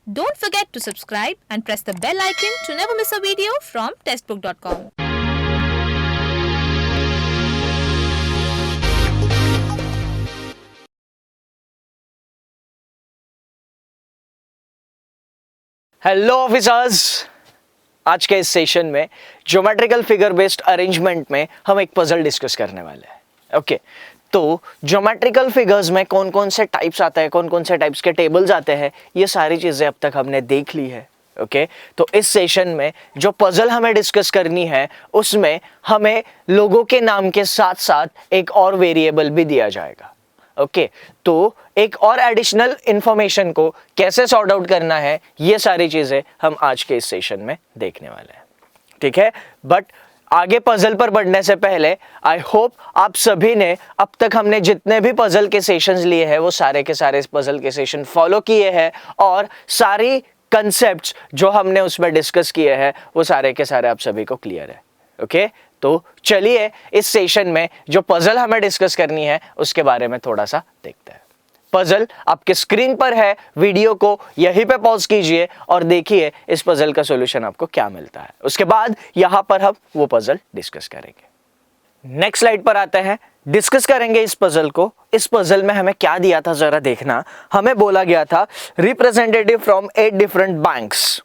Don't forget to subscribe and press the bell icon to never miss a video from testbook.com. Hello officers, आज के इस session में geometrical figure based arrangement में हम एक puzzle discuss करने वाले हैं। ओके, तो ज्योमेट्रिकल फिगर्स में कौन कौन से टाइप्स आते हैं, कौन कौन से टाइप्स के टेबल्स आते हैं, ये सारी चीज़ें अब तक हमने देख ली है। ओके, तो इस सेशन में जो पजल हमें डिस्कस करनी है उसमें हमें लोगों के नाम के साथ साथ एक और वेरिएबल भी दिया जाएगा। ओके, तो एक और एडिशनल इंफॉर्मेशन को कैसे सॉर्ट आउट करना है, ये सारी चीजें हम आज के इस सेशन में देखने वाले हैं। ठीक है, बट आगे पजल पर बढ़ने से पहले आई होप आप सभी ने अब तक हमने जितने भी पजल के सेशंस लिए हैं वो सारे के सारे इस पजल के सेशन फॉलो किए हैं और सारी कंसेप्ट्स जो हमने उसमें डिस्कस किए हैं वो सारे के सारे आप सभी को क्लियर है। ओके, तो चलिए इस सेशन में जो पजल हमें डिस्कस करनी है उसके बारे में थोड़ा सा देखते हैं। पजल आपके स्क्रीन पर है, वीडियो को यहीं पे पॉज कीजिए और देखिए इस पजल का सॉल्यूशन आपको क्या मिलता है। उसके बाद यहां पर हम वो पजल डिस्कस करेंगे। नेक्स्ट स्लाइड पर आते हैं, डिस्कस करेंगे इस पजल को। इस पजल में हमें क्या दिया था जरा देखना। हमें बोला गया था रिप्रेजेंटेटिव फ्रॉम 8 डिफरेंट बैंक्स।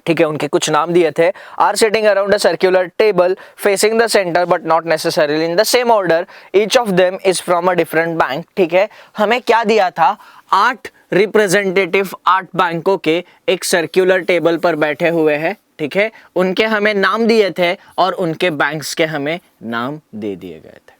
ठीक है, उनके कुछ नाम दिए थे। Are sitting around a circular table facing the centre but not necessarily in the same order, each of them is from a different bank. ठीक है, हमें क्या दिया था, 8 रिप्रेजेंटेटिव 8 बैंकों के एक सर्कुलर टेबल पर बैठे हुए हैं। ठीक है, उनके हमें नाम दिए थे और उनके बैंक्स के हमें नाम दे दिए गए थे।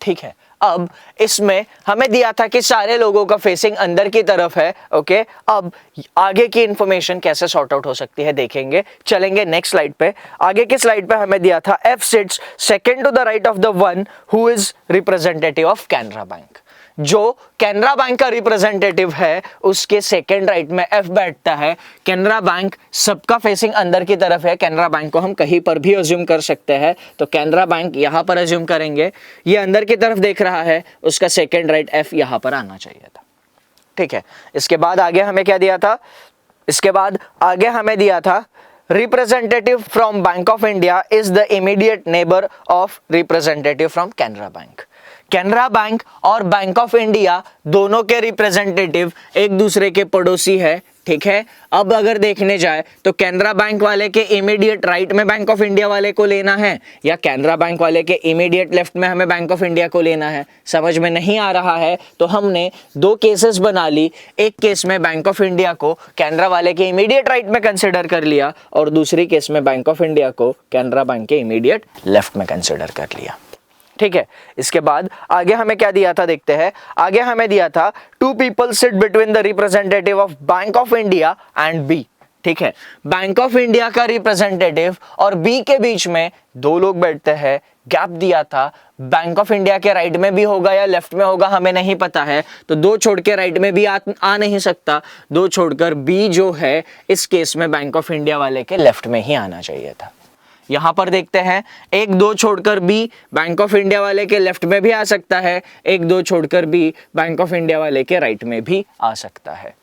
ठीक है, अब इसमें हमें दिया था कि सारे लोगों का फेसिंग अंदर की तरफ है। ओके, अब आगे की इंफॉर्मेशन कैसे सॉर्ट आउट हो सकती है देखेंगे। चलेंगे नेक्स्ट स्लाइड पे। आगे की स्लाइड पे हमें दिया था F sits second to the right of the one who is representative of Canara bank. जो कैनरा बैंक का रिप्रेजेंटेटिव है उसके सेकंड राइट में एफ बैठता है। कैनरा बैंक सबका फेसिंग अंदर की तरफ है। कैनरा बैंक को हम कहीं पर भी अज्यूम कर सकते हैं, तो कैनरा बैंक यहां पर अज्यूम करेंगे। ये अंदर की तरफ देख रहा है, उसका सेकंड राइट एफ यहां पर आना चाहिए था। ठीक है, इसके बाद आगे हमें क्या दिया था, इसके बाद आगे हमें दिया था representative from bank of India is the immediate neighbour of representative from Canara bank. Canara bank और बैंक ऑफ इंडिया दोनों के रिप्रेजेंटेटिव एक दूसरे के पड़ोसी है। ठीक है, अब अगर देखने जाए तो कैनरा बैंक वाले के इमीडिएट राइट में बैंक ऑफ इंडिया वाले को लेना है या कैनरा बैंक वाले के इमीडिएट लेफ्ट में हमें बैंक ऑफ इंडिया को लेना है, समझ में नहीं आ रहा है। तो हमने 2 केसेस बना ली। एक केस में बैंक ऑफ इंडिया को कैनरा वाले के इमीडिएट राइट में कंसिडर कर लिया और दूसरी केस में बैंक ऑफ इंडिया को कैनरा बैंक के इमीडिएट लेफ्ट में कंसिडर कर लिया। ठीक है, इसके बाद आगे हमें क्या दिया था देखते हैं। आगे हमें दिया था 2 people sit between the representative of bank of India and B. ठीक है, बैंक ऑफ इंडिया का रिप्रेजेंटेटिव और बी के बीच में 2 लोग बैठते हैं। गैप दिया था, बैंक ऑफ इंडिया के राइट में भी होगा या लेफ्ट में होगा हमें नहीं पता है, तो 2 छोड़ के राइट में भी आ नहीं सकता। 2 छोड़कर बी जो है इस केस में बैंक ऑफ इंडिया वाले के लेफ्ट में ही आना चाहिए था। यहां पर देखते हैं, 1-2 छोड़कर बी बैंक ऑफ इंडिया वाले के लेफ्ट में भी आ सकता है, 1-2 छोड़कर बी बैंक ऑफ इंडिया वाले के राइट में भी आ सकता है।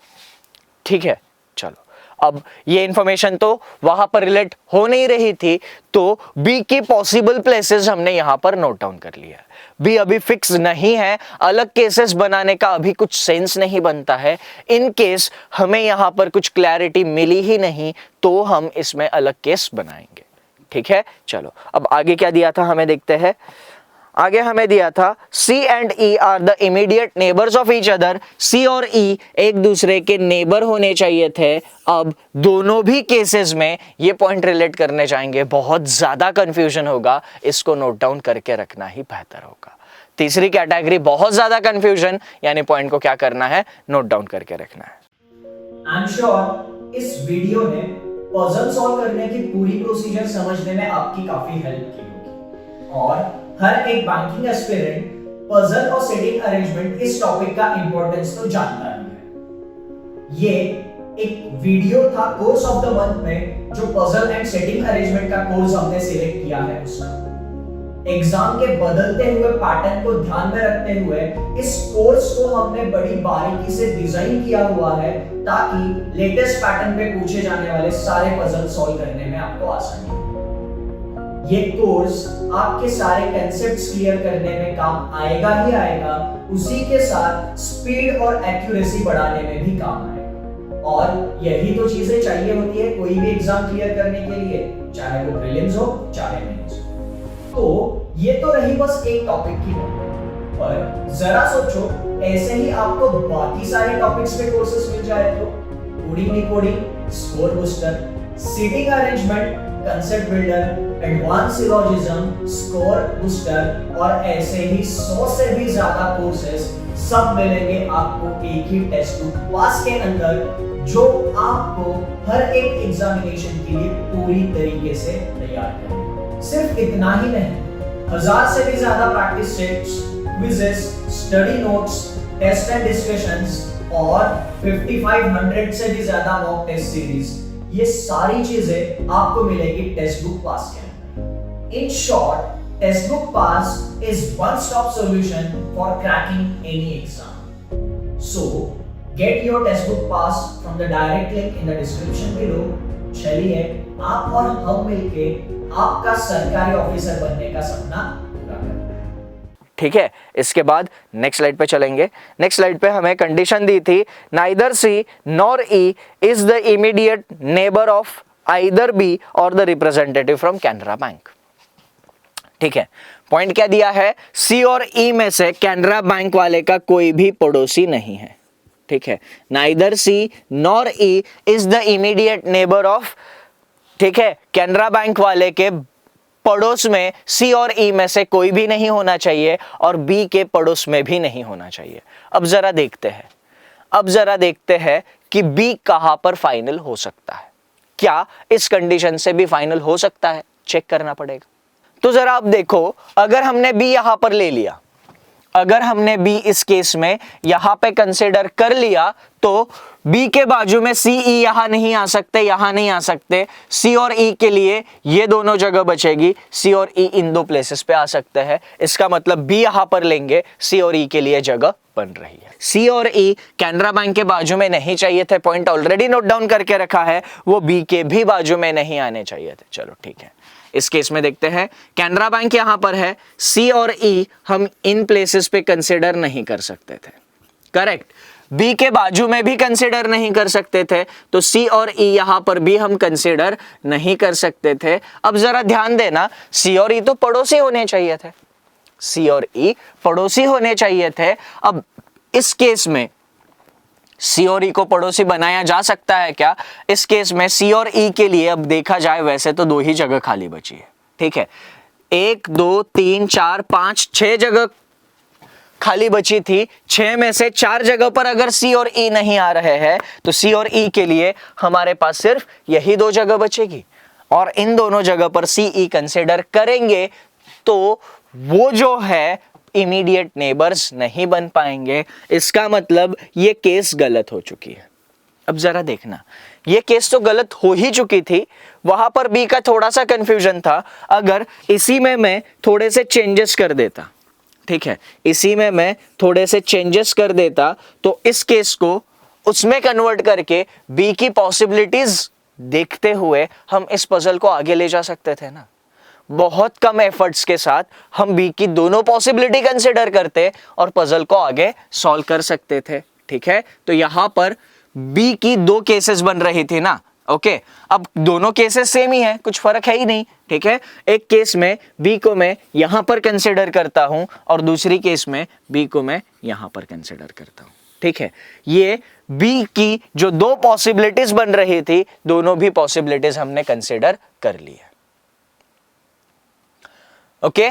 ठीक है, चलो अब ये इंफॉर्मेशन तो वहां पर रिलेट हो नहीं रही थी, तो बी की पॉसिबल प्लेसेस हमने यहां पर नोट डाउन कर लिया। बी अभी फिक्स नहीं है, अलग केसेस बनाने का अभी कुछ सेंस नहीं बनता है। इन केस हमें यहां पर कुछ क्लैरिटी मिली ही नहीं तो हम इसमें अलग केस बनाएंगे। ठीक है, चलो अब आगे क्या दिया था हमें देखते हैं। आगे हमें दिया था C and E are the immediate neighbours of each other. C और E एक दूसरे के नेबर होने चाहिए थे। अब दोनों भी केसेस में ये पॉइंट रिलेट करने जाएंगे, बहुत ज्यादा कंफ्यूजन होगा, इसको नोट डाउन करके रखना ही बेहतर होगा। तीसरी कैटेगरी बहुत ज्यादा कंफ्यूजन, यानी पॉइंट को क्या करना है, नोट डाउन करके रखना है। आई एम श्योर इस वीडियो ने पजल सॉल्व करने की पूरी प्रोसीजर समझने में आपकी काफी हेल्प की होगी और हर एक बैंकिंग एस्पिरेंट पजल और सेटिंग अरेंजमेंट इस टॉपिक का इंपॉर्टेंस तो जानता ही है। ये एक वीडियो था कोर्स ऑफ द मंथ में जो पजल एंड सेटिंग अरेंजमेंट का कोर्स हमने सिलेक्ट किया है उसका। एग्जाम के बदलते हुए पैटर्न को ध्यान में रखते हुए इस कोर्स को हमने बड़ी बारीकी से डिजाइन किया हुआ है ताकि लेटेस्ट पैटर्न पे पूछे जाने वाले सारे पजल सॉल्व करने में आपको आसानी हो। ये कोर्स आपके सारे कंसेप्ट्स क्लियर करने में काम आएगा ही आएगा, उसी के साथ स्पीड और एक्यूरेसी बढ़ाने में भी काम आएगा। और यही तो चीजें चाहिए होती है कोई भी एग्जाम क्लियर करने के लिए, चाहे वो प्रीलिम्स हो चाहे मेंस हो। तो ये तो रही बस एक टॉपिक की बात, पर जरा सोचो ऐसे ही आपको बाकी सारे टॉपिक्स पे कोर्सेज मिल जाए तो coding decoding, score booster, seating arrangement, concept builder, advance syllogism, score booster और ऐसे ही 100 से भी ज्यादा कोर्सेज सब मिलेंगे आपको एक ही टेक्स्ट बुक पास के अंदर, जो आपको हर एक एग्जामिनेशन के लिए पूरी तरीके से तैयार करेगा। सिर्फ इतना ही नहीं, 1000 से भी ज्यादा practice sets, quizzes, study notes, test and discussions और 5500 से भी ज्यादा मॉक टेस्ट सीरीज, ये सारी चीजें आपको मिलेगी टेक्स्ट बुक पास के अंदर। In short, text book pass is one-stop solution for cracking any exam. So, get your textbook pass from the direct link in the description below. चलिए आप और हम मिलके आपका सरकारी ऑफिसर बनने का सपना पूरा करते हैं। ठीक है, इसके बाद नेक्स्ट स्लाइड पे चलेंगे। नेक्स्ट स्लाइड पे हमें कंडीशन दी थी, neither C nor E is the immediate neighbour of either B और the representative from Canara Bank. ठीक है, पॉइंट क्या दिया है, सी और ई में से कैनरा बैंक वाले का कोई भी पड़ोसी नहीं है। ठीक है, neither C nor E is the immediate neighbour of, ठीक है, कैनरा बैंक वाले के पड़ोस में सी और ई में से कोई भी नहीं होना चाहिए और बी के पड़ोस में भी नहीं होना चाहिए। अब जरा देखते हैं कि बी कहां पर फाइनल हो सकता है। क्या इस कंडीशन से भी फाइनल हो सकता है, चेक करना पड़ेगा। तो जरा आप देखो, अगर हमने बी यहां पर ले लिया, अगर हमने बी इस केस में यहां पे कंसीडर कर लिया, तो बी के बाजू में सी ई यहां नहीं आ सकते, यहां नहीं आ सकते। सी और ई के लिए ये दोनों जगह बचेगी, सी और ई इन दो प्लेसेस पे आ सकते हैं। इसका मतलब बी यहां पर लेंगे, सी और ई के लिए जगह बन रही है। सी और ई कैनरा बैंक के बाजू में नहीं चाहिए थे, पॉइंट ऑलरेडी नोट डाउन करके रखा है, वो बी के भी बाजू में नहीं आने चाहिए थे। चलो ठीक है, इस केस में देखते हैं, कैनरा बैंक यहां पर है, सी और ई हम इन प्लेसेस पे कंसीडर नहीं कर सकते थे, करेक्ट। बी के बाजू में भी कंसीडर नहीं कर सकते थे, तो सी और ई यहां पर भी हम कंसीडर नहीं कर सकते थे। अब जरा ध्यान देना, सी और ई तो पड़ोसी होने चाहिए थे, सी और ई पड़ोसी होने चाहिए थे। अब इस केस में सी और ई को पड़ोसी बनाया जा सकता है क्या? इस केस में सी और ई के लिए अब देखा जाए वैसे तो 2 ही जगह खाली बची है। ठीक है, 1 2 3 4 5 6 जगह खाली बची थी। 6 में से 4 जगह पर अगर सी और ई नहीं आ रहे हैं तो सी और ई के लिए हमारे पास सिर्फ यही 2 जगह बचेगी, और इन दोनों जगह पर सी ई कंसिडर करेंगे तो वो जो है इमीडिएट नेबर्स नहीं बन पाएंगे। इसका मतलब ये केस गलत हो चुकी है। अब जरा देखना, ये केस तो गलत हो ही चुकी थी, वहां पर बी का थोड़ा सा कंफ्यूजन था। अगर इसी में मैं थोड़े से चेंजेस कर देता, ठीक है, इसी में मैं थोड़े से चेंजेस कर देता तो इस केस को उसमें कन्वर्ट करके बी की पॉसिबिलिटीज देखते हुए हम इस पजल को आगे ले जा सकते थे ना। बहुत कम एफर्ट्स के साथ हम बी की दोनों पॉसिबिलिटी कंसिडर करते और पजल को आगे सॉल्व कर सकते थे। ठीक है, तो यहां पर बी की 2 केसेस बन रही थी ना। ओके, अब दोनों केसेस सेम ही है, कुछ फर्क है ही नहीं। ठीक है, एक केस में बी को मैं यहां पर कंसिडर करता हूं और दूसरी केस में बी को मैं यहां पर कंसिडर करता हूं। ठीक है, ये बी की जो 2 पॉसिबिलिटीज बन रही थी, दोनों भी पॉसिबिलिटीज हमने कंसिडर कर ली है। ओके,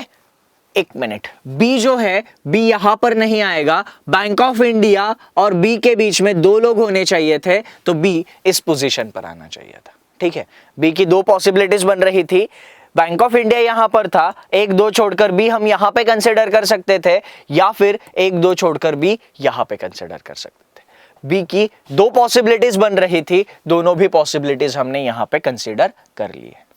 एक मिनट, बी जो है, बी यहां पर नहीं आएगा। बैंक ऑफ इंडिया और बी के बीच में 2 लोग होने चाहिए थे, तो बी इस पोजीशन पर आना चाहिए था। ठीक है, बी की 2 पॉसिबिलिटीज बन रही थी, बैंक ऑफ इंडिया यहां पर था, 1 2 छोड़कर बी हम यहां पे कंसिडर कर सकते थे, या फिर 1 2 छोड़कर बी यहां पे कंसिडर कर सकते थे। बी की 2 पॉसिबिलिटीज बन रही थी, दोनों भी पॉसिबिलिटीज हमने यहां पे कंसिडर कर ली है।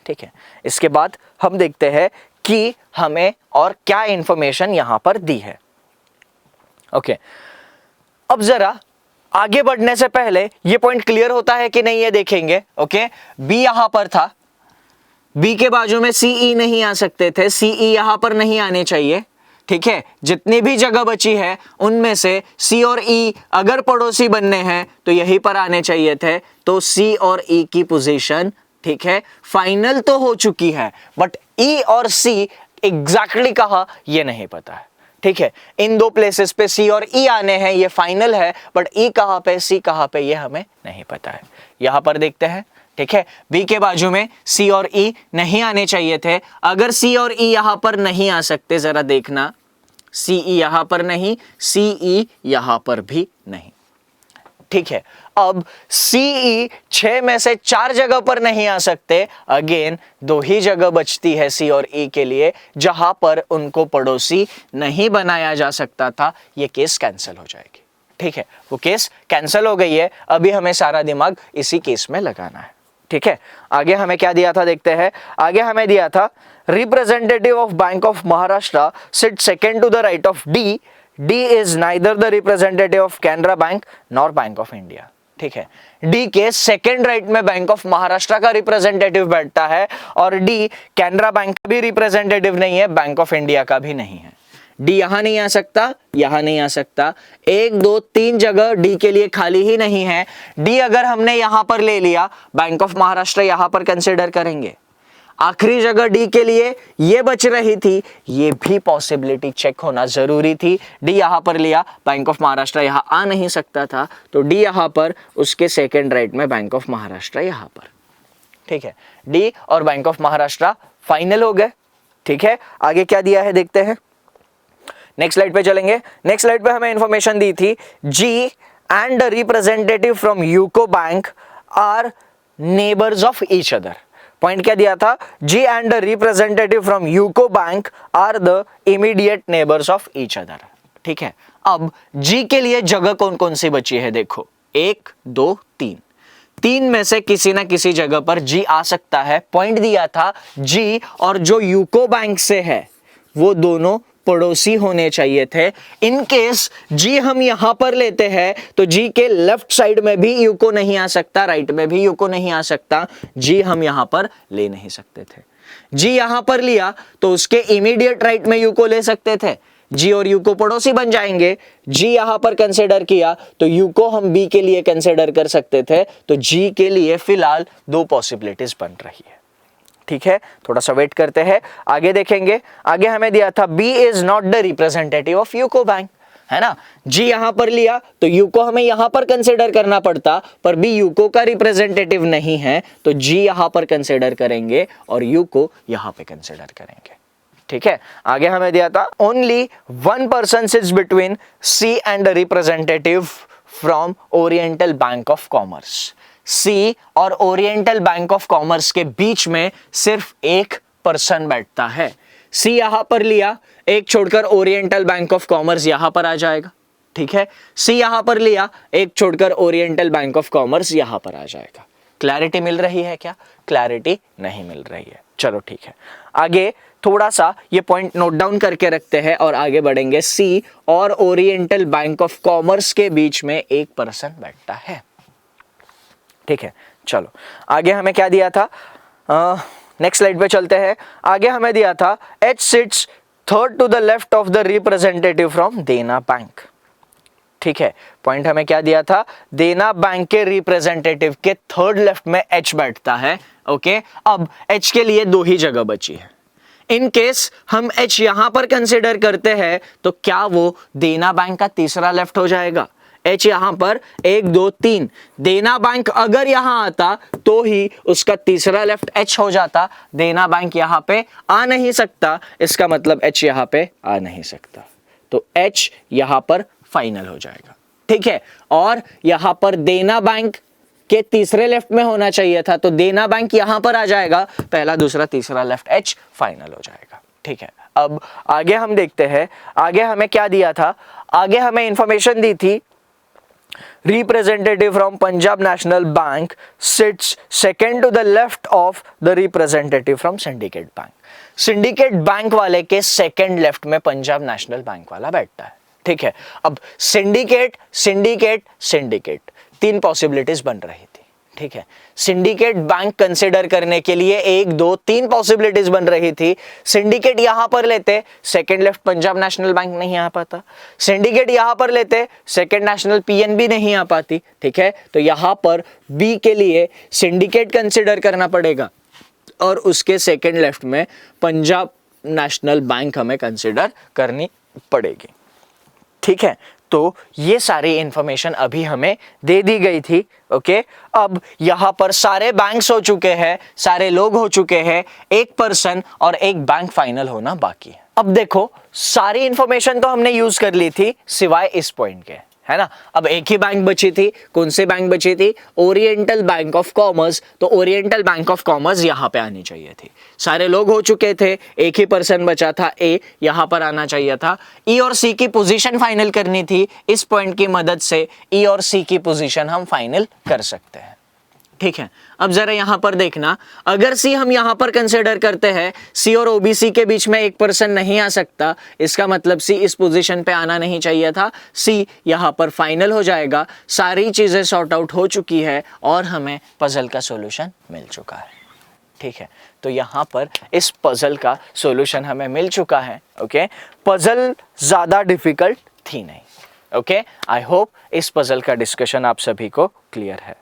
ठीक है, इसके बाद हम देखते हैं कि हमें और क्या इंफॉर्मेशन यहां पर दी है। ओके, अब जरा आगे बढ़ने से पहले ये पॉइंट क्लियर होता है कि नहीं ये देखेंगे। ओके, बी यहां पर था, बी के बाजू में सीई नहीं आ सकते थे, सीई यहां पर नहीं आने चाहिए। ठीक है, जितनी भी जगह बची है उनमें से सी और ई अगर पड़ोसी बनने हैं तो यहीं पर आने चाहिए थे, तो सी और ई की पोजीशन, ठीक है, फाइनल तो हो चुकी है, बट ई और सी एग्जैक्टली कहां ये नहीं पता है। ठीक है, इन दो प्लेसेस पे सी और ई आने हैं, ये फाइनल है, बट ई कहां पे सी कहां पे ये हमें नहीं पता है। यहां पर देखते हैं। ठीक है, बी के बाजू में सी और ई नहीं आने चाहिए थे। अगर सी और ई यहां पर नहीं आ सकते, जरा देखना, सी ई यहां पर नहीं, सी ई यहां पर भी नहीं। ठीक है, अब सीई 6 में से 4 जगह पर नहीं आ सकते, अगेन 2 ही जगह बचती है सी और ई के लिए जहां पर उनको पड़ोसी नहीं बनाया जा सकता था। यह केस कैंसिल हो जाएगी। ठीक है, वो केस कैंसिल हो गई है, अभी हमें सारा दिमाग इसी केस में लगाना है। ठीक है, आगे हमें क्या दिया था देखते हैं। आगे हमें दिया था representative of bank of Maharashtra sit second to the right of D, D is neither the representative of Canara bank nor bank of India. ठीक है, डी के सेकेंड राइट में बैंक ऑफ महाराष्ट्र का रिप्रेजेंटेटिव बैठता है, और डी कैनरा बैंक का भी रिप्रेजेंटेटिव नहीं है, बैंक ऑफ इंडिया का भी नहीं है। डी यहां नहीं आ सकता, यहां नहीं आ सकता, 1 2 3 जगह डी के लिए खाली ही नहीं है। डी अगर हमने यहां पर ले लिया, बैंक ऑफ महाराष्ट्र यहां पर कंसिडर करेंगे। आखिरी जगह डी के लिए ये बच रही थी, ये भी पॉसिबिलिटी चेक होना जरूरी थी। डी यहां पर लिया, बैंक ऑफ महाराष्ट्र यहां आ नहीं सकता था, तो डी यहां पर, उसके सेकेंड राइट में बैंक ऑफ महाराष्ट्र यहां पर। ठीक है, डी और बैंक ऑफ महाराष्ट्र फाइनल हो गए। ठीक है, आगे क्या दिया है देखते हैं। नेक्स्ट स्लाइड पे चलेंगे। नेक्स्ट स्लाइड पे हमें इंफॉर्मेशन दी थी, G and the representative from UCO bank are neighbours of each other. Point क्या दिया था, G and the representative from UCO bank are the immediate neighbours of each other. ठीक है, अब जी के लिए जगह कौन कौन सी बची है देखो, 1 2 3, 3 में से किसी ना किसी जगह पर जी आ सकता है। पॉइंट दिया था, जी और जो यूको बैंक से है वो दोनों पड़ोसी होने चाहिए थे। इन केस जी हम यहां पर लेते हैं तो जी के लेफ्ट साइड में भी यूको नहीं आ सकता, राइट में भी यूको नहीं आ सकता, जी हम यहां पर ले नहीं सकते थे। जी यहां पर लिया तो उसके इमीडिएट राइट में यूको ले सकते थे, जी और यूको पड़ोसी बन जाएंगे। जी यहां पर कंसिडर किया तो यूको हम बी के लिए कंसिडर कर सकते थे, तो जी के लिए फिलहाल 2 पॉसिबिलिटीज बन रही है। ठीक है, थोड़ा सा वेट करते हैं, आगे देखेंगे। आगे हमें दिया था B is not the representative of UCO bank, है ना। जी यहां पर लिया तो यूको हमें यहां पर कंसिडर करना पड़ता, पर बी यूको का रिप्रेजेंटेटिव नहीं है, तो जी यहां पर कंसिडर करेंगे और यूको यहां पे कंसिडर करेंगे। ठीक है, आगे हमें दिया था only 1 person sits between C and the representative from Oriental Bank of Commerce. C और ओरिएंटल बैंक ऑफ कॉमर्स के बीच में सिर्फ 1 पर्सन बैठता है। सी यहां पर लिया, 1 छोड़कर ओरिएंटल बैंक ऑफ कॉमर्स यहां पर आ जाएगा। ठीक है, सी यहां पर लिया, 1 छोड़कर ओरिएंटल बैंक ऑफ कॉमर्स यहां पर आ जाएगा। क्लैरिटी मिल रही है क्या? क्लैरिटी नहीं मिल रही है। चलो ठीक है, आगे थोड़ा सा ये पॉइंट नोट डाउन करके रखते हैं और आगे बढ़ेंगे। सी और ओरिएंटल बैंक ऑफ कॉमर्स के बीच में 1 पर्सन बैठता है। ठीक है, चलो आगे हमें क्या दिया था, नेक्स्ट स्लाइड पे चलते हैं। आगे हमें दिया था H sits third to the left of the representative from Dena bank. ठीक है, पॉइंट हमें क्या दिया था, देना बैंक के रिप्रेजेंटेटिव के थर्ड लेफ्ट में एच बैठता है। ओके, अब एच के लिए 2 ही जगह बची है। इन केस हम एच यहां पर कंसिडर करते हैं तो क्या वो देना बैंक का तीसरा लेफ्ट हो जाएगा। एच यहां पर 1 2 3, देना बैंक अगर यहां आता तो ही उसका तीसरा लेफ्ट एच हो जाता। देना बैंक यहां पे आ नहीं सकता, इसका मतलब एच यहां पे आ नहीं सकता, तो एच यहां पर फाइनल हो जाएगा। ठीक है, और यहां पर देना बैंक के तीसरे लेफ्ट में होना चाहिए था, तो देना बैंक यहां पर आ जाएगा, पहला दूसरा तीसरा लेफ्ट एच फाइनल हो जाएगा। ठीक है, अब आगे हम देखते हैं। आगे हमें क्या दिया था, आगे हमें इंफॉर्मेशन दी थी representative from Punjab National Bank sits second to the left of the representative from Syndicate Bank. Syndicate bank वाले के सेकंड लेफ्ट में पंजाब नेशनल बैंक वाला बैठता है, ठीक है। अब सिंडिकेट सिंडिकेट सिंडिकेट तीन पॉसिबिलिटीज बन रही थी, ठीक है। सिंडिकेट बैंक कंसिडर करने के लिए 1 2 3 पॉसिबिलिटीज बन रही थी। सिंडिकेट यहां पर लेते, second left Punjab national bank नहीं आ पाता। सिंडिकेट यहां पर लेते, सेकंड नेशनल पीएनबी नहीं आ पाती, ठीक है। तो यहां पर बी के लिए सिंडिकेट कंसिडर करना पड़ेगा और उसके सेकंड लेफ्ट में पंजाब नेशनल बैंक हमें कंसिडर करनी पड़ेगी, ठीक है। तो ये सारी इंफॉर्मेशन अभी हमें दे दी गई थी, ओके। अब यहां पर सारे बैंक्स हो चुके हैं, सारे लोग हो चुके हैं, एक पर्सन और एक बैंक फाइनल होना बाकी है। अब देखो सारी इंफॉर्मेशन तो हमने यूज कर ली थी सिवाय इस पॉइंट के, है ना। अब एक ही बैंक बची थी, कौन सी बैंक बची थी? Oriental Bank of commerce. तो ओरिएंटल बैंक ऑफ कॉमर्स यहां पे आनी चाहिए थी। सारे लोग हो चुके थे, एक ही पर्सन बचा था ए, यहां पर आना चाहिए था। ई और सी की पोजीशन फाइनल करनी थी, इस पॉइंट की मदद से ई और सी की पोजीशन हम फाइनल कर सकते हैं, ठीक है। अब जरा यहां पर देखना, अगर सी हम यहां पर कंसिडर करते हैं, सी और ओबीसी के बीच में एक पर्सन नहीं आ सकता, इसका मतलब सी इस पोजीशन पे आना नहीं चाहिए था। सी यहां पर फाइनल हो जाएगा। सारी चीजें सॉर्ट आउट हो चुकी है और हमें पजल का सॉल्यूशन मिल चुका है, ठीक है। तो यहां पर इस पजल का सॉल्यूशन हमें मिल चुका है, ओके। पजल ज्यादा डिफिकल्ट थी नहीं, ओके। आई होप इस पजल का डिस्कशन आप सभी को क्लियर है,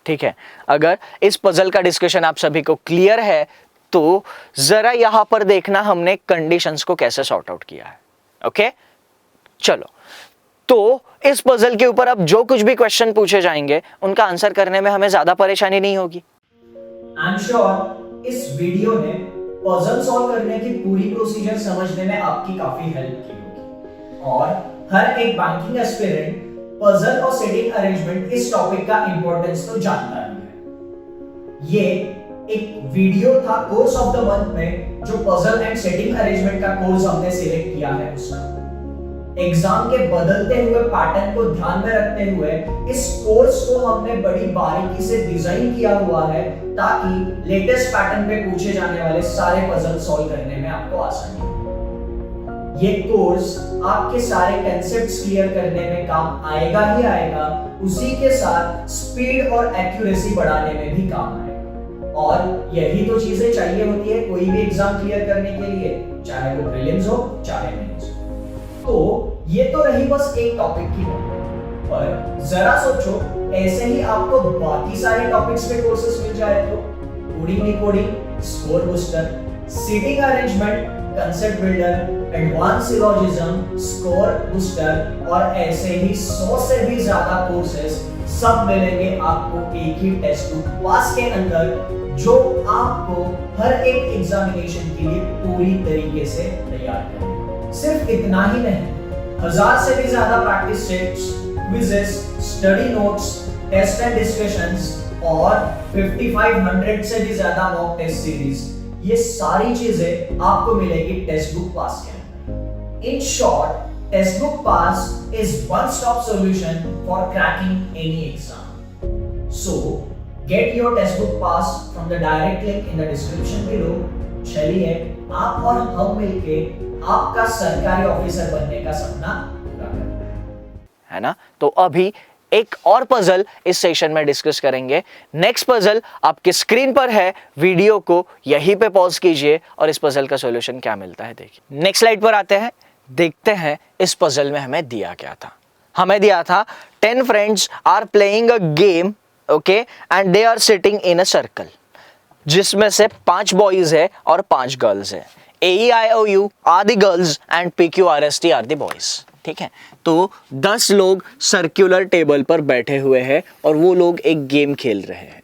ठीक है। अगर इस पजल का डिस्कशन आप सभी को क्लियर है तो जरा यहां पर देखना हमने कंडीशंस को कैसे सॉर्ट आउट किया है, ओके। चलो, तो इस पजल के ऊपर अब जो कुछ भी क्वेश्चन पूछे जाएंगे उनका आंसर करने में हमें ज्यादा परेशानी नहीं होगी। आई एम श्योर इस वीडियो ने पजल सॉल्व करने की पूरी प्रोसीजर समझने में आपकी काफी हेल्प की होगी और हर एक बैंकिंग एस्पिरेंट पजल और सेटिंग अरेंजमेंट इस टॉपिक का इंपॉर्टेंस तो जानता ही है। ये एक वीडियो था कोर्स ऑफ द मंथ में जो पजल एंड सेटिंग अरेंजमेंट का कोर्स हमने सिलेक्ट किया है उसका। एग्जाम के बदलते हुए पैटर्न को ध्यान में रखते हुए इस कोर्स को हमने बड़ी बारीकी से डिजाइन किया हुआ है ताकि लेटेस्ट पैटर्न पे पूछे जाने वाले सारे पजल सॉल्व करने में आपको आसानी हो। ये कोर्स आपके सारे कंसेप्ट्स क्लियर करने में काम आएगा ही आएगा, उसी के साथ स्पीड और एक्यूरेसी बढ़ाने में भी काम आएगा। और यही तो चीजें चाहिए होती है कोई भी एग्जाम क्लियर करने के लिए, चाहे वो प्रीलिम्स हो चाहे मेंस हो। तो ये तो रही बस एक टॉपिक की बात, पर जरा सोचो ऐसे ही आपको बाकी सारे टॉपिक्स पे कोर्सेस मिल जाए तो coding decoding, score booster, seating arrangement, concept builder, advance syllogism, score booster और ऐसे ही 100 से भी ज्यादा कोर्सेस सब मिलेंगे आपको एक ही टेक्स्ट बुक पास के अंदर, जो आपको हर एक एग्जामिनेशन के लिए पूरी तरीके से तैयार करेगा। सिर्फ इतना ही नहीं, 1000 से भी ज्यादा practice sets, quizzes, study notes, test and discussions और 5500 से भी ज्यादा मॉक टेस्ट सीरीज, ये सारी चीजें आपको मिलेगी टेक्स्ट बुक पास के अंदर। In short, text book pass is one-stop solution for cracking any exam. So, get your textbook pass from the direct link in the description below. चलिए आप और हम मिलके आपका सरकारी ऑफिसर बनने का सपना पूरा करते हैं, है ना। तो अभी एक और पजल इस सेशन में डिस्कस करेंगे। नेक्स्ट पजल आपके स्क्रीन पर है, वीडियो को यहीं पे पॉज कीजिए और इस पजल का सॉल्यूशन क्या मिलता है देखिए। नेक्स्ट स्लाइड पर आते हैं, देखते हैं इस पजल में हमें दिया क्या था। हमें दिया था 10 friends are playing a game, okay, and they are sitting in a circle, जिसमें से 5 बॉयज है और 5 गर्ल्स है। AEIOU are the girls and PQRST are the boys, ठीक है। तो 10 लोग सर्कुलर टेबल पर बैठे हुए हैं और वो लोग एक गेम खेल रहे हैं,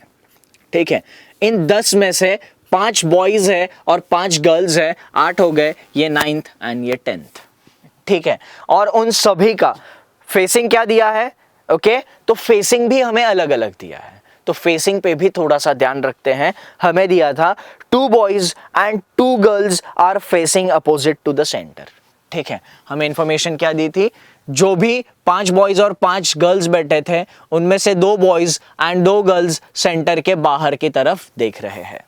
ठीक है। इन 10 में से 5 बॉयज है और 5 गर्ल्स है, 8 हो गए, ये 9th एंड ये 10th, ठीक है। और उन सभी का फेसिंग क्या दिया है, ओके। तो फेसिंग भी हमें अलग अलग दिया है, तो फेसिंग पे भी थोड़ा सा ध्यान रखते हैं। हमें दिया था 2 boys and 2 girls are facing opposite to the centre, ठीक है। हमें इंफॉर्मेशन क्या दी थी, जो भी 5 बॉयज और 5 गर्ल्स बैठे थे उनमें से 2 बॉयज एंड 2 गर्ल्स सेंटर के बाहर की तरफ देख रहे हैं.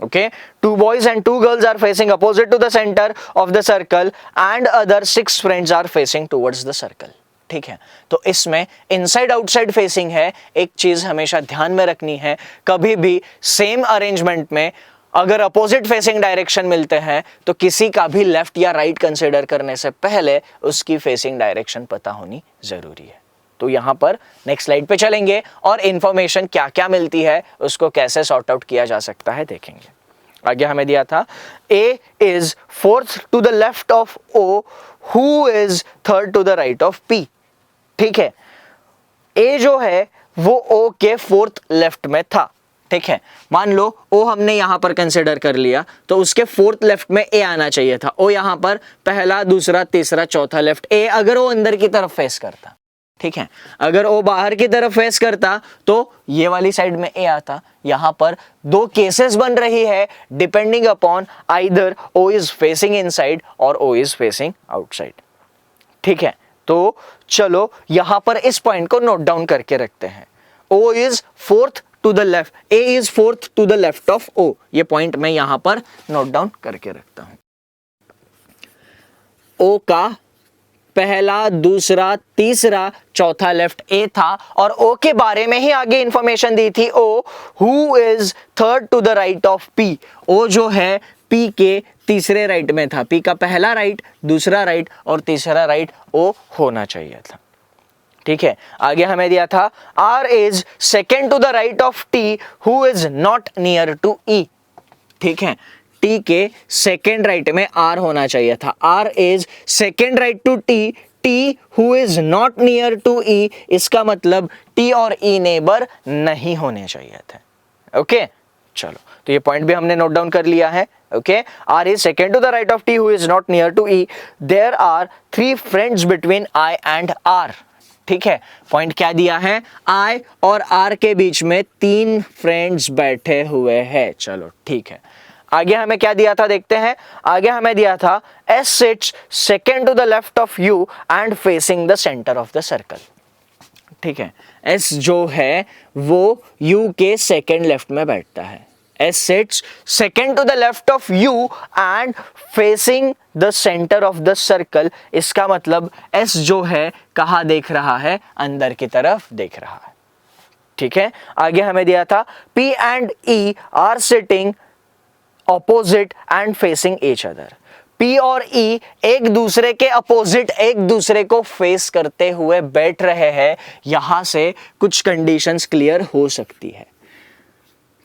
Okay, 2 boys and 2 girls are facing opposite to the center of the circle and other 6 friends are facing towards the circle. ठीक है, तो इसमें इनसाइड आउटसाइड फेसिंग है. एक चीज हमेशा ध्यान में रखनी है, कभी भी सेम अरेंजमेंट में अगर अपोजिट फेसिंग डायरेक्शन मिलते हैं तो किसी का भी लेफ्ट या राइट कंसिडर करने से पहले उसकी फेसिंग डायरेक्शन पता होनी जरूरी है. तो यहां पर नेक्स्ट स्लाइड पे चलेंगे और इंफॉर्मेशन क्या क्या मिलती है उसको कैसे सॉर्ट आउट किया जा सकता है देखेंगे. आगे हमें दिया था A is fourth to the left of O, who is third to the right of P. ठीक है, A जो है वो O के फोर्थ लेफ्ट में था. ठीक है, मान लो O हमने यहां पर कंसिडर कर लिया तो उसके फोर्थ लेफ्ट में A आना चाहिए था. O यहां पर पहला, दूसरा, तीसरा, चौथा लेफ्ट A अगर वो अंदर की तरफ फेस करता. ठीक है, अगर वो बाहर की तरफ फेस करता तो ये वाली साइड में A आता. यहां पर 2 केसेस बन रही है depending upon either O is facing inside और O इज फेसिंग आउटसाइड. ठीक है, तो चलो यहां पर इस पॉइंट को नोट डाउन करके रखते हैं. O is fourth to the left, A is fourth to the left of O. ये पॉइंट मैं यहां पर नोट डाउन करके रखता हूं. O का पहला, दूसरा, तीसरा, चौथा लेफ्ट A था और O के बारे में ही आगे इंफॉर्मेशन दी थी. O who is third to the right of P. O जो है P के तीसरे राइट में था. P का पहला राइट, दूसरा राइट और तीसरा राइट O होना चाहिए था. ठीक है, आगे हमें दिया था R is second to the right of T who is not near to E. ठीक है, T के सेकेंड राइट में R होना चाहिए था. R is second right to T, T who is not near to E. इसका मतलब T और E नेबर नहीं होने चाहिए थे. ओके, चलो तो ये पॉइंट भी हमने नोट डाउन कर लिया है. Okay, R is second to the right of T who is not near to E. There are 3 friends between I and R. ठीक है, पॉइंट क्या दिया है, I और R के बीच में 3 फ्रेंड्स बैठे हुए हैं. चलो ठीक है, आगे हमें क्या दिया था देखते हैं. आगे हमें दिया था S sits second to the left of U and facing the center of the circle. ठीक है, S जो है वो U के सेकेंड लेफ्ट में बैठता है. S sits second to the left of U and facing the center of the circle. इसका मतलब S जो है कहाँ देख रहा है, अंदर की तरफ देख रहा है. ठीक है, आगे हमें दिया था P and E are sitting opposite and facing each other. P और E एक दूसरे के अपोजिट, एक दूसरे को फेस करते हुए बैठ रहे हैं. यहां से कुछ कंडीशंस क्लियर हो सकती है.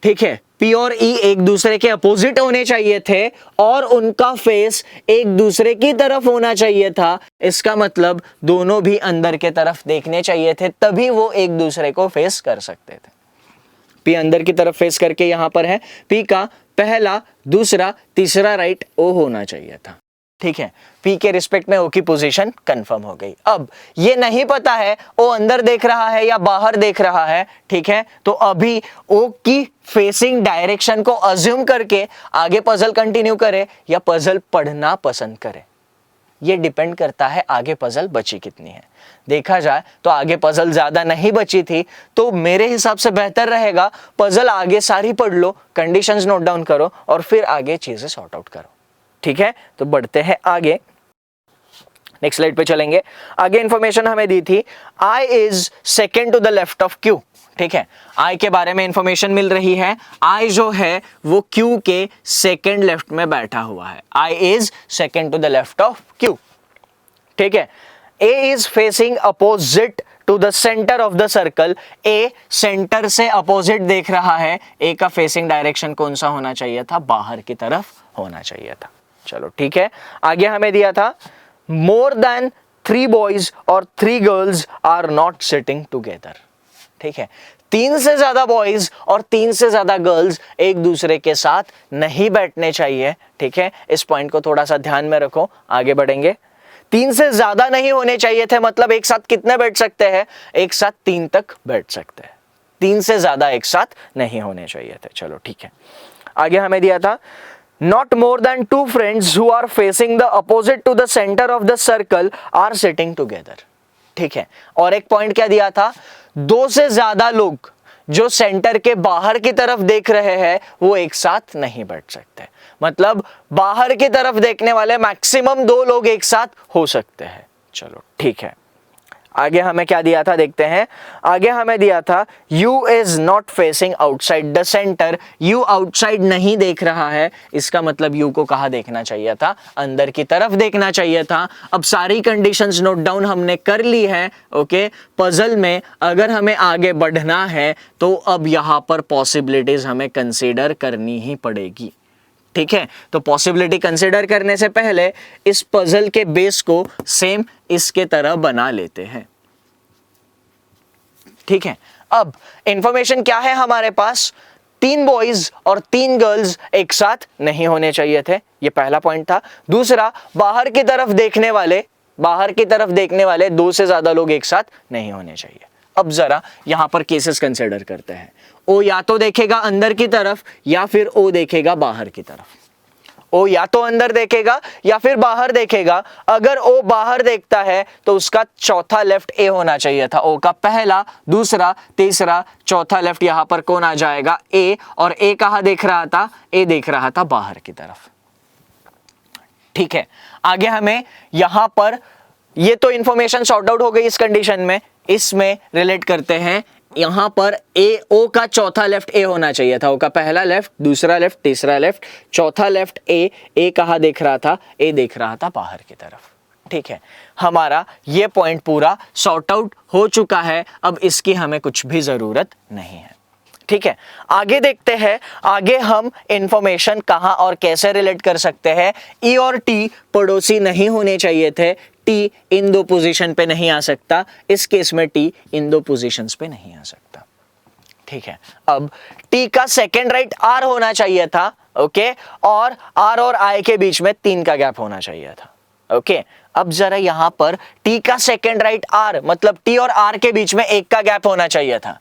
ठीक है, P और E एक दूसरे के अपोजिट होने चाहिए थे और उनका फेस एक दूसरे की तरफ होना चाहिए था. इसका मतलब दोनों भी अंदर के तरफ देखने चाहिए थे, तभी वो एक दूसरे को फेस कर सकते थे. P अंदर की तरफ फेस करके यहां पर है. P का पहला, दूसरा, तीसरा राइट O होना चाहिए था. ठीक है, P के रिस्पेक्ट में O की पोजीशन कंफर्म हो गई. अब ये नहीं पता है O अंदर देख रहा है या बाहर देख रहा है. ठीक है, तो अभी O की फेसिंग डायरेक्शन को अज्यूम करके आगे पजल कंटिन्यू करे या पजल पढ़ना पसंद करे, ये डिपेंड करता है आगे पजल बची कितनी है. देखा जाए तो आगे पजल ज्यादा नहीं बची थी, तो मेरे हिसाब से बेहतर रहेगा पजल आगे सारी पढ़ लो, कंडीशंस नोट डाउन करो और फिर आगे चीजें सॉर्ट आउट करो. ठीक है, तो बढ़ते हैं आगे. नेक्स्ट स्लाइड पे चलेंगे. आगे इंफॉर्मेशन हमें दी थी I is second to the left of Q. ठीक है, I के बारे में इंफॉर्मेशन मिल रही है. I जो है वो Q के सेकेंड लेफ्ट में बैठा हुआ है. I is second to the left of Q. ठीक है, A is facing opposite to the center of the circle. A centre से अपोजिट देख रहा है. A का फेसिंग डायरेक्शन कौन सा होना चाहिए था, बाहर की तरफ होना चाहिए था. चलो ठीक है, आगे हमें दिया था more than 3 boys और 3 girls are not sitting together. ठीक है, 3 से ज्यादा बॉयज और 3 से ज्यादा गर्ल्स एक दूसरे के साथ नहीं बैठने चाहिए. ठीक है, इस पॉइंट को थोड़ा सा ध्यान में रखो, आगे बढ़ेंगे. 3 से ज्यादा नहीं होने चाहिए थे, मतलब एक साथ कितने बैठ सकते हैं, एक साथ 3 तक बैठ सकते हैं. 3 से ज्यादा एक साथ नहीं होने चाहिए थे. चलो ठीक है, आगे हमें दिया था not more than 2 friends who are facing the opposite to the center of the circle are sitting together. ठीक है, और एक पॉइंट क्या दिया था, 2 से ज्यादा लोग जो सेंटर के बाहर की तरफ देख रहे हैं वो एक साथ नहीं बैठ सकते, मतलब बाहर की तरफ देखने वाले मैक्सिमम 2 लोग एक साथ हो सकते हैं। चलो ठीक है, आगे हमें क्या दिया था देखते हैं। आगे हमें दिया था U is not facing outside the centre, U outside नहीं देख रहा है, इसका मतलब U को कहाँ देखना चाहिए था, अंदर की तरफ देखना चाहिए था। अब सारी कंडीशंस नोट डाउन हमने कर ली है। ओके, पजल में अगर हमें आगे बढ़ना है तो अब यहाँ पर पॉसिबिलिटीज हमें कंसीडर करनी ही पड़ेगी। ठीक है, तो पॉसिबिलिटी कंसीडर करने से पहले इस पजल के बेस को सेम इसके तरह बना लेते हैं। ठीक है, अब इंफॉर्मेशन क्या है हमारे पास, 3 बॉयज और 3 गर्ल्स एक साथ नहीं होने चाहिए थे, ये पहला पॉइंट था। दूसरा, बाहर की तरफ देखने वाले 2 से ज्यादा लोग एक साथ नहीं होने चाहिए। अब जरा यहां पर केसेस कंसीडर करते हैं। ओ या तो देखेगा अंदर की तरफ या फिर ओ देखेगा बाहर की तरफ। ओ या तो अंदर देखेगा या फिर बाहर देखेगा। अगर ओ बाहर देखता है तो उसका चौथा लेफ्ट ए होना चाहिए था। ओ का पहला, दूसरा, तीसरा, चौथा लेफ्ट यहां पर कौन आ जाएगा, ए। और ए कहां देख रहा था, ए देख रहा था बाहर की तरफ। ठीक है, आगे हमें यहां पर ये तो इंफॉर्मेशन सॉर्ट आउट हो गई इस कंडीशन में। इसमें रिलेट करते हैं, यहां पर ए, ओ का चौथा लेफ्ट ए होना चाहिए था। ओ का पहला लेफ्ट, दूसरा लेफ्ट, तीसरा लेफ्ट, चौथा लेफ्ट ए कहां देख रहा था, ए देख रहा था बाहर की तरफ। ठीक है, हमारा ये पॉइंट पूरा सॉर्ट आउट हो चुका है, अब इसकी हमें कुछ भी जरूरत नहीं है। ठीक है, आगे देखते हैं, आगे हम इंफॉर्मेशन कहां और कैसे रिलेट कर सकते हैं। ई और टी पड़ोसी नहीं होने चाहिए थे, टी इन 2 पोजीशन पे नहीं आ सकता, इस केस में टी इन 2 पोजीशंस पे नहीं आ सकता। ठीक है, अब टी का सेकेंड राइट आर होना चाहिए था। ओके, और आर और आई के बीच में 3 का गैप होना चाहिए था। ओके, अब जरा यहां पर टी का सेकेंड राइट आर, मतलब टी और आर के बीच में 1 का गैप होना चाहिए था।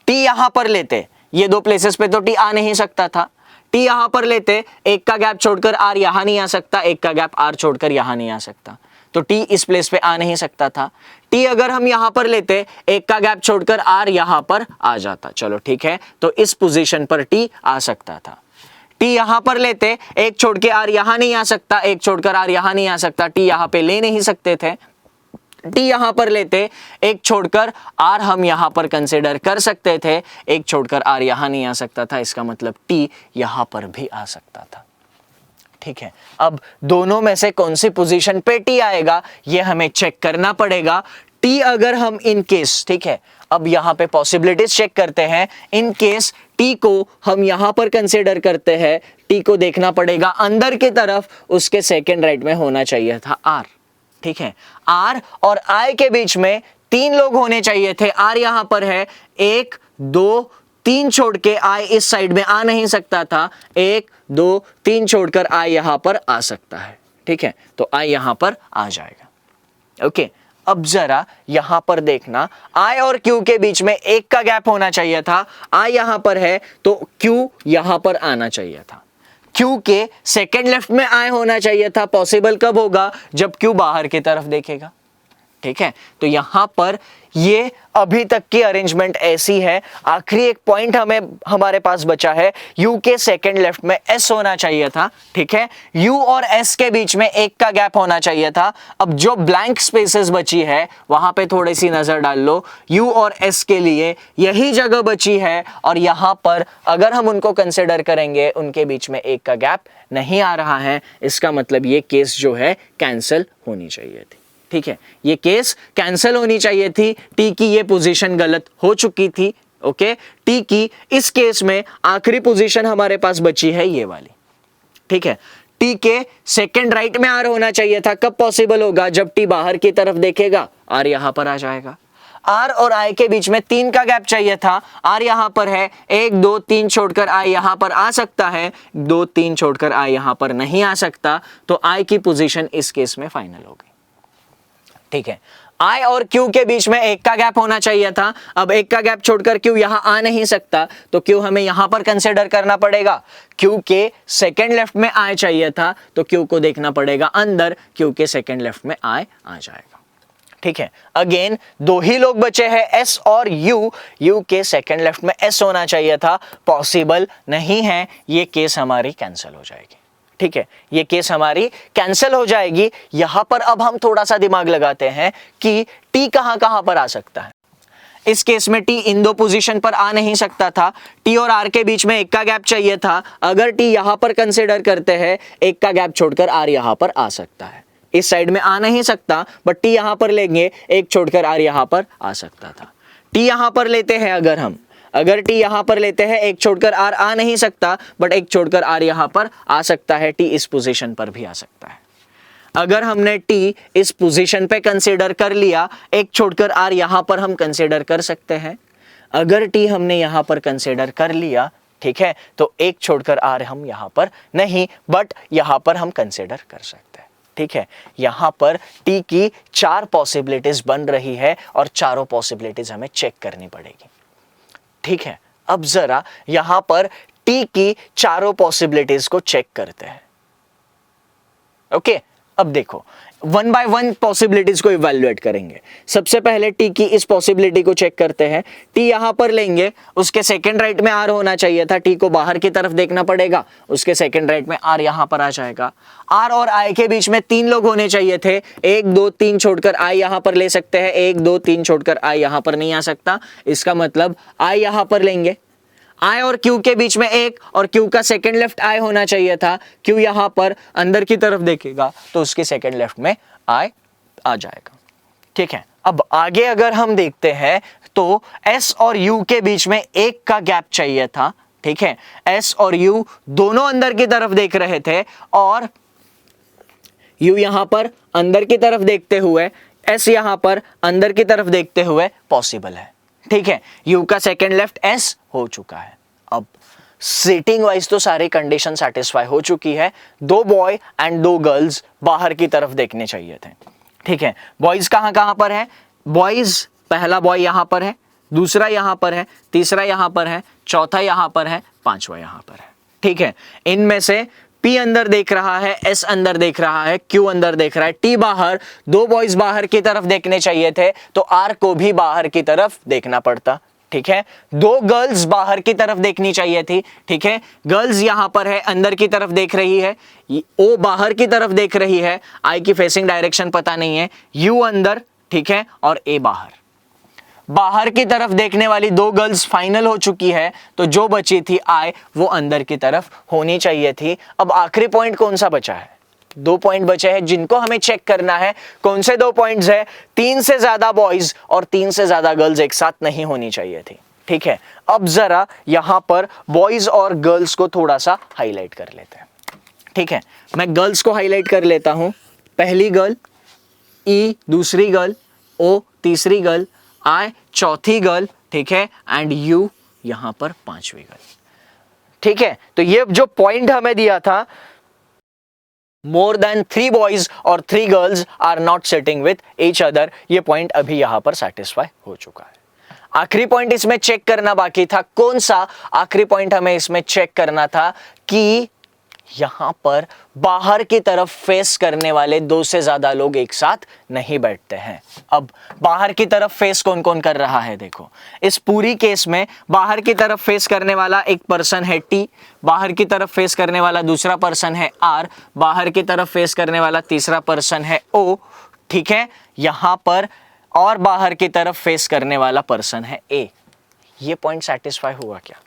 टी यहां पर लेते, ये 2 प्लेसेस पे तो टी आ नहीं सकता था। टी यहां पर लेते, 1 का गैप छोड़कर आर यहां नहीं आ सकता, 1 का गैप आर छोड़कर यहां नहीं आ सकता, तो टी इस प्लेस पे आ नहीं सकता था। टी अगर हम यहां पर लेते, 1 का गैप छोड़कर आर यहां पर आ जाता। चलो ठीक है, तो इस पोजीशन पर टी आ सकता था। टी यहां पर लेते, 1 छोड़ के आर यहां नहीं आ सकता, 1 छोड़कर आर यहां नहीं आ सकता, टी यहां पे ले नहीं सकते थे। टी यहां पर लेते, 1 छोड़कर आर हम यहां पर कंसीडर कर सकते थे, 1 छोड़कर आर यहां नहीं आ सकता था, इसका मतलब टी यहां पर भी आ सकता था। ठीक है, अब दोनों में से कौन सी पोजीशन पे टी आएगा ये हमें चेक करना पड़ेगा। टी अगर हम इन केस, ठीक है, अब यहां पे पॉसिबिलिटीज चेक करते हैं। इन केस टी को हम यहां पर कंसीडर करते हैं, टी को देखना पड़ेगा अंदर की तरफ, उसके सेकेंड राइट में होना चाहिए था आर। ठीक है, आर और आई के बीच में 3 लोग होने चाहिए थे। आर यहां पर है, 1 2 3 छोड़ के आई इस साइड में आ नहीं सकता था, 1 2 3 छोड़कर आई यहां पर आ सकता है। ठीक है, तो आई यहां पर आ जाएगा। ओके, अब जरा यहां पर देखना, आई और क्यू के बीच में 1 का गैप होना चाहिए था। आई यहां पर है तो क्यू यहां पर आना चाहिए था। क्यू के सेकेंड लेफ्ट में आई होना चाहिए था। पॉसिबल कब होगा, जब क्यू बाहर की तरफ देखेगा। ठीक है, तो यहां पर ये अभी तक की अरेंजमेंट ऐसी है। आखिरी एक पॉइंट हमारे पास बचा है, यू के सेकंड लेफ्ट में एस होना चाहिए था। ठीक है, यू और एस के बीच में 1 का गैप होना चाहिए था। अब जो ब्लैंक स्पेसेस बची है वहां पे थोड़ी सी नजर डाल लो, यू और एस के लिए यही जगह बची है, और यहां पर अगर हम उनको कंसिडर करेंगे उनके बीच में 1 का गैप नहीं आ रहा है, इसका मतलब ये केस जो है कैंसिल होनी चाहिए थी। ठीक है, ये केस कैंसिल होनी चाहिए थी। टी की ये पोजीशन गलत हो चुकी थी। ओके, टी की इस केस में आखिरी पोजीशन हमारे पास बची है ये वाली। ठीक है, टी के सेकंड राइट में आर होना चाहिए था। कब पॉसिबल होगा, जब टी बाहर की तरफ देखेगा, आर यहां पर आ जाएगा। आर और आई के बीच में 3 का गैप चाहिए था। आर यहां पर है, 1 2 3 छोड़कर आई यहां पर आ सकता है, 2 3 छोड़कर आई यहां पर नहीं आ सकता, तो आई की पोजीशन इस केस में फाइनल हो गई। ठीक है, I और Q के बीच में 1 का गैप होना चाहिए था। अब 1 का गैप छोड़कर Q यहां आ नहीं सकता, तो Q हमें यहां पर कंसिडर करना पड़ेगा। Q के सेकंड लेफ्ट में I चाहिए था, तो Q को देखना पड़ेगा अंदर, Q के सेकंड लेफ्ट में I आ जाएगा। ठीक है, अगेन दो ही लोग बचे हैं एस और यू, यू के सेकंड लेफ्ट में एस होना चाहिए था, पॉसिबल नहीं है, ये केस हमारी कैंसिल हो जाएगी। ठीक है, ये केस हमारी कैंसिल हो जाएगी। यहां पर अब हम थोड़ा सा दिमाग लगाते हैं कि टी कहां कहां पर आ सकता है। इस केस में टी इन दो पोजीशन पर आ नहीं सकता था, टी और आर के बीच में एक का गैप चाहिए था। अगर टी यहां पर कंसीडर करते हैं, एक का गैप छोड़कर आर यहां पर आ सकता है। इस साइड में आ नहीं सकता, बट टी यहां पर लेंगे, एक छोड़कर आर यहां पर आ सकता था। टी यहां पर लेते हैं, अगर टी यहां पर लेते हैं, एक छोड़कर आर आ नहीं सकता, बट एक छोड़कर आर यहां पर आ सकता है। टी इस पोजीशन पर भी आ सकता है। अगर हमने टी इस पोजीशन पे कंसीडर कर लिया, एक छोड़कर आर यहां पर हम कंसीडर कर सकते हैं। अगर टी हमने यहां पर कंसीडर कर लिया, ठीक है, तो एक छोड़कर आर हम यहां पर नहीं, बट यहां पर हम कंसीडर कर सकते हैं। ठीक है, यहां पर टी की 4 पॉसिबिलिटीज बन रही है और चारों पॉसिबिलिटीज हमें चेक करनी पड़ेगी। ठीक है, अब जरा यहां पर टी की चारों पॉसिबिलिटीज को चेक करते हैं। ओके, अब देखो 1 बाय 1 पॉसिबिलिटीज को इवैल्यूएट करेंगे। सबसे पहले टी की इस पॉसिबिलिटी को चेक करते हैं। टी यहां पर लेंगे, उसके सेकंड राइट में आर होना चाहिए था, टी को बाहर की तरफ देखना पड़ेगा, उसके सेकंड राइट में आर यहां पर आ जाएगा। आर और आई के बीच में 3 लोग होने चाहिए थे, 1 2 3 छोड़कर आई यहां पर ले सकते हैं, 1 2 3 छोड़कर आई यहां पर नहीं आ सकता। इसका मतलब आई यहां पर लेंगे। आई और क्यू के बीच में 1 और क्यू का सेकंड लेफ्ट आई होना चाहिए था। क्यू यहां पर अंदर की तरफ देखेगा तो उसके सेकंड लेफ्ट में आई आ जाएगा। ठीक है, अब आगे अगर हम देखते हैं तो एस और यू के बीच में 1 का गैप चाहिए था। ठीक है, एस और यू दोनों अंदर की तरफ देख रहे थे और यू यहां पर अंदर की तरफ देखते हुए, एस यहां पर अंदर की तरफ देखते हुए पॉसिबल है। ठीक है, यू का सेकंड लेफ्ट एस हो चुका है। अब सेटिंग वाइज तो सारी कंडीशन सेटिस्फाई हो चुकी है। 2 बॉय एंड 2 गर्ल्स बाहर की तरफ देखने चाहिए थे। ठीक है, बॉयज कहां कहां पर है? बॉयज, पहला बॉय यहां पर है, दूसरा यहां पर है, तीसरा यहां पर है, चौथा यहां पर है, पांचवा यहां पर है। ठीक है, इनमें से पी अंदर देख रहा है, एस अंदर देख रहा है, क्यू अंदर देख रहा है, टी बाहर, 2 बॉयज बाहर की तरफ देखने चाहिए थे तो आर को भी बाहर की तरफ देखना पड़ता। ठीक है, 2 गर्ल्स बाहर की तरफ देखनी चाहिए थी। ठीक है, गर्ल्स यहां पर है, अंदर की तरफ देख रही है, ओ बाहर की तरफ देख रही है, आई की फेसिंग डायरेक्शन पता नहीं है, यू अंदर, ठीक है, और ए बाहर। बाहर की तरफ देखने वाली 2 गर्ल्स फाइनल हो चुकी है, तो जो बची थी आई, वो अंदर की तरफ होनी चाहिए थी। अब आखिरी पॉइंट कौन सा बचा है? 2 पॉइंट बचे हैं जिनको हमें चेक करना है। कौन से 2 पॉइंट्स है? 3 से ज्यादा बॉयज और 3 से ज्यादा गर्ल्स एक साथ नहीं होनी चाहिए थी। ठीक है, अब जरा यहां पर बॉयज और गर्ल्स को थोड़ा सा हाईलाइट कर लेते हैं। ठीक है, मैं गर्ल्स को हाईलाइट कर लेता हूं। पहली गर्ल, ई दूसरी गर्ल, ओ तीसरी गर्ल, आई चौथी गर्ल, ठीक है, एंड यू यहां पर 5वीं गर्ल। ठीक है, तो ये जो पॉइंट हमें दिया था, मोर देन 3 बॉयज और 3 girls are not sitting with each other, ये पॉइंट अभी यहां पर सेटिस्फाई हो चुका है। आखिरी पॉइंट इसमें चेक करना बाकी था। कौन सा आखिरी पॉइंट हमें इसमें चेक करना था? कि यहां पर बाहर की तरफ फेस करने वाले 2 से ज्यादा लोग एक साथ नहीं बैठते हैं। अब बाहर की तरफ फेस कौन कौन कर रहा है? देखो, इस पूरी केस में बाहर की तरफ फेस करने वाला एक पर्सन है टी, बाहर की तरफ फेस करने वाला दूसरा पर्सन है आर, बाहर की तरफ फेस करने वाला तीसरा पर्सन है ओ। ठीक है, यहां पर और बाहर की तरफ फेस करने वाला पर्सन है ए। ये पॉइंट सेटिस्फाई हुआ क्या?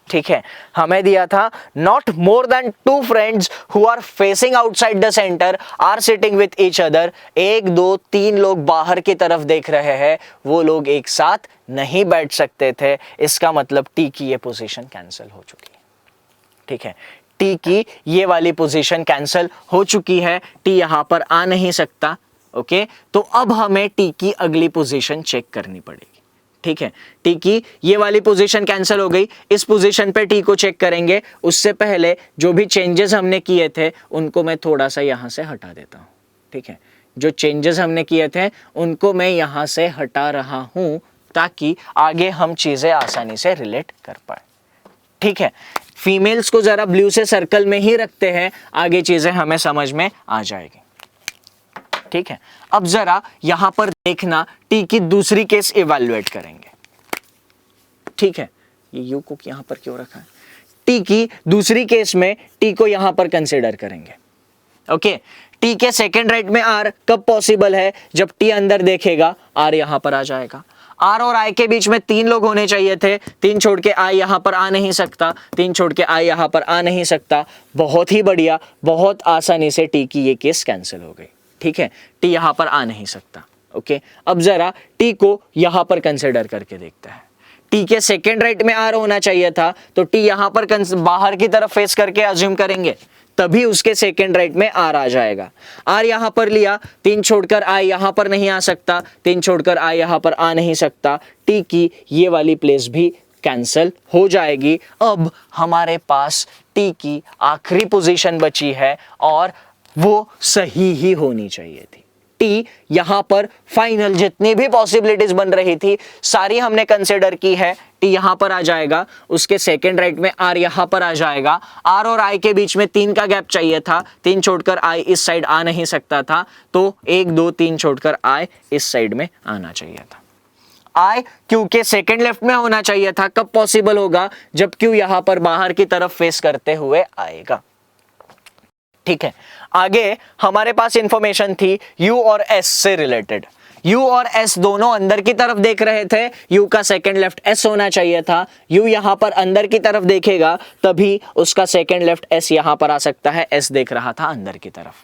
ठीक है, हमें दिया था not more than 2 friends who are facing outside the centre are sitting with each other. 1 2 3 लोग बाहर की तरफ देख रहे हैं, वो लोग एक साथ नहीं बैठ सकते थे। इसका मतलब टी की ये पोजीशन कैंसिल हो चुकी है। ठीक है, टी की ये वाली पोजीशन कैंसिल हो चुकी है, टी यहां पर आ नहीं सकता। ओके, तो अब हमें टी की अगली पोजीशन चेक करनी पड़ेगी। ठीक है, टी की ये वाली पोजीशन कैंसिल हो गई, इस पोजीशन पे टी को चेक करेंगे। उससे पहले जो भी चेंजेस हमने किए थे उनको मैं थोड़ा सा यहां से हटा देता हूं। ठीक है, जो चेंजेस हमने किए थे उनको मैं यहां से हटा रहा हूं ताकि आगे हम चीजें आसानी से रिलेट कर पाए। ठीक है, फीमेल्स को जरा ब्लू से सर्कल में ही रखते हैं, आगे चीजें हमें समझ में आ जाएगी। ठीक है, अब जरा यहां पर देखना, टी की दूसरी केस इवैल्यूएट करेंगे। ठीक है, ये यू को यहां पर क्यों रखा है? टी की दूसरी केस में टी को यहां पर कंसिडर करेंगे। ओके, टी के सेकेंड राइट में आर कब पॉसिबल है? जब टी अंदर देखेगा आर यहां पर आ जाएगा। आर और आई के बीच में 3 लोग होने चाहिए थे, 3 छोड़ के आई यहां पर आ नहीं सकता, 3 छोड़ के आई यहां पर आ नहीं सकता। बहुत ही बढ़िया, बहुत आसानी से टी की ये केस कैंसिल हो गई। ठीक है, टी यहां पर आ नहीं सकता। ओके, अब जरा टी को यहां पर कंसिडर करके देखते हैं। टी के सेकेंड राइट में आर होना चाहिए था, तो टी यहां पर बाहर की तरफ फेस करके अज्यूम करेंगे, तभी उसके सेकेंड राइट में आर आ जाएगा। आर यहां पर लिया, 3 छोड़कर आई यहां पर नहीं आ सकता, 3 छोड़कर आई यहां पर आ नहीं सकता। टी की ये वाली प्लेस भी कैंसिल हो जाएगी। अब हमारे पास टी की आखिरी पोजीशन बची है और वो सही ही होनी चाहिए थी। टी यहां पर फाइनल जितनी भी पॉसिबिलिटीज बन रही थी सारी हमने कंसिडर की है। टी यहां पर आ जाएगा, उसके सेकेंड राइट में आर यहां पर आ जाएगा। आर और आई के बीच में 3 का गैप चाहिए था, 3 छोड़कर आई इस साइड आ नहीं सकता था, तो 1 2 3 छोड़कर आई इस साइड में आना चाहिए था। आई क्यू के सेकेंड लेफ्ट में होना चाहिए था। कब पॉसिबल होगा? जब क्यू यहां पर बाहर की तरफ फेस करते हुए आएगा। ठीक है, आगे हमारे पास इंफॉर्मेशन थी यू और एस से रिलेटेड। यू और एस दोनों अंदर की तरफ देख रहे थे, यू का सेकंड लेफ्ट एस होना चाहिए था। यू यहां पर अंदर की तरफ देखेगा तभी उसका सेकंड लेफ्ट एस यहां पर आ सकता है। एस देख रहा था अंदर की तरफ।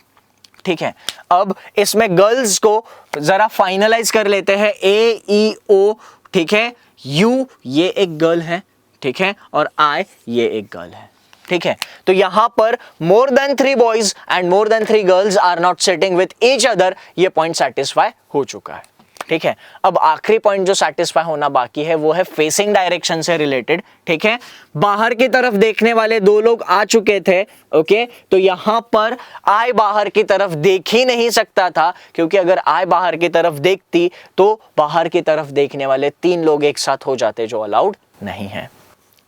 ठीक है, अब इसमें गर्ल्स को जरा फाइनलाइज कर लेते हैं, ए ई ओ। ठीक है, यू ये एक गर्ल है, ठीक है, और आई ये एक गर्ल है। ठीक है, तो यहां पर more than 3 boys and more than 3 girls are not sitting with each other, ये पॉइंट सेटिस्फाई हो चुका है। ठीक है, अब आखिरी पॉइंट जो सेटिस्फाई होना बाकी है वो है फेसिंग डायरेक्शन से रिलेटेड। ठीक है, बाहर की तरफ देखने वाले 2 लोग आ चुके थे। ओके, तो यहां पर आई बाहर की तरफ देख ही नहीं सकता था, क्योंकि अगर आई बाहर की तरफ देखती तो बाहर की तरफ देखने वाले 3 लोग एक साथ हो जाते, जो अलाउड नहीं है।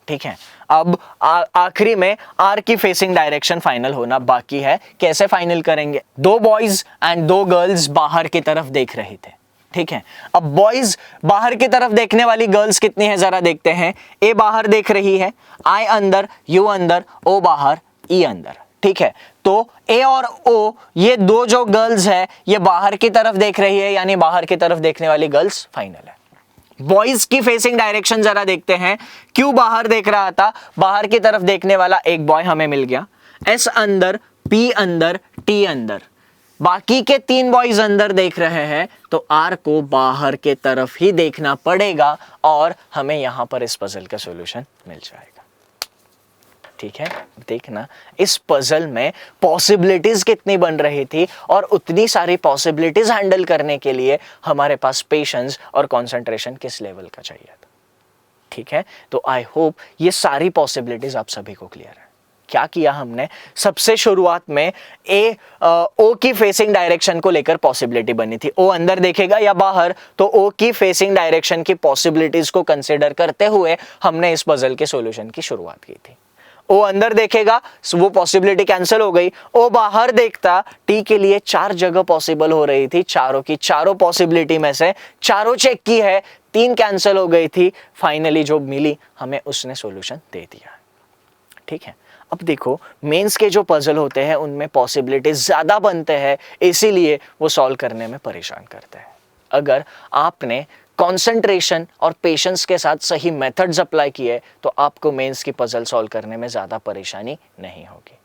ठीक है, अब आखिरी में आर की फेसिंग डायरेक्शन फाइनल होना बाकी है। कैसे फाइनल करेंगे? 2 बॉयज एंड 2 गर्ल्स बाहर की तरफ देख रहे थे। ठीक है, अब बॉयज बाहर की तरफ देखने वाली गर्ल्स कितनी है जरा देखते हैं। ए बाहर देख रही है, आई अंदर, यू अंदर, ओ बाहर, ई अंदर। ठीक है, तो ए और ओ ये 2 जो गर्ल्स है ये बाहर की तरफ देख रही है, यानी बाहर की तरफ देखने वाली गर्ल्स फाइनल है। बॉयज की फेसिंग डायरेक्शन जरा देखते हैं। क्यू बाहर देख रहा था, बाहर की तरफ देखने वाला एक बॉय हमें मिल गया। एस अंदर, पी अंदर, टी अंदर, बाकी के 3 बॉयज अंदर देख रहे हैं, तो आर को बाहर के तरफ ही देखना पड़ेगा और हमें यहां पर इस पजल का सॉल्यूशन मिल जाएगा। ठीक है, देखना इस पजल में पॉसिबिलिटीज कितनी बन रही थी और उतनी सारी पॉसिबिलिटीज हैंडल करने के लिए हमारे पास पेशेंस और कंसंट्रेशन किस लेवल का चाहिए था। ठीक है, तो आई होप ये सारी पॉसिबिलिटीज आप सभी को क्लियर है। क्या किया हमने? सबसे शुरुआत में ओ की फेसिंग डायरेक्शन को लेकर पॉसिबिलिटी बनी थी। ओ अंदर देखेगा या बाहर, तो ओ की फेसिंग डायरेक्शन की पॉसिबिलिटीज को कंसिडर करते हुए हमने इस पजल के सॉल्यूशन की शुरुआत की थी। ओ अंदर देखेगा, वो पॉसिबिलिटी कैंसिल हो गई। ओ बाहर देखता, टी के लिए 4 जगह पॉसिबल हो रही थी, चारों की चारों पॉसिबिलिटी में से चारों चेक की है, 3 कैंसिल हो गई थी। फाइनली जो मिली हमें उसने सॉल्यूशन दे दिया। ठीक है, अब देखो मेंस के जो पजल होते हैं उनमें पॉसिबिलिटीज ज्यादा बनते हैं, इसीलिए वो सॉल्व करने में परेशान करते हैं। अगर आपने कंसंट्रेशन और पेशेंस के साथ सही मेथड्स अप्लाई किए तो आपको मेंस की पजल सॉल्व करने में ज्यादा परेशानी नहीं होगी।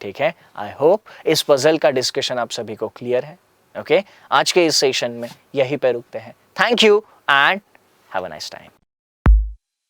ठीक है, आई होप इस पजल का डिस्कशन आप सभी को क्लियर है। ओके, आज के इस सेशन में यही पे रुकते हैं। Thank you and have a nice time.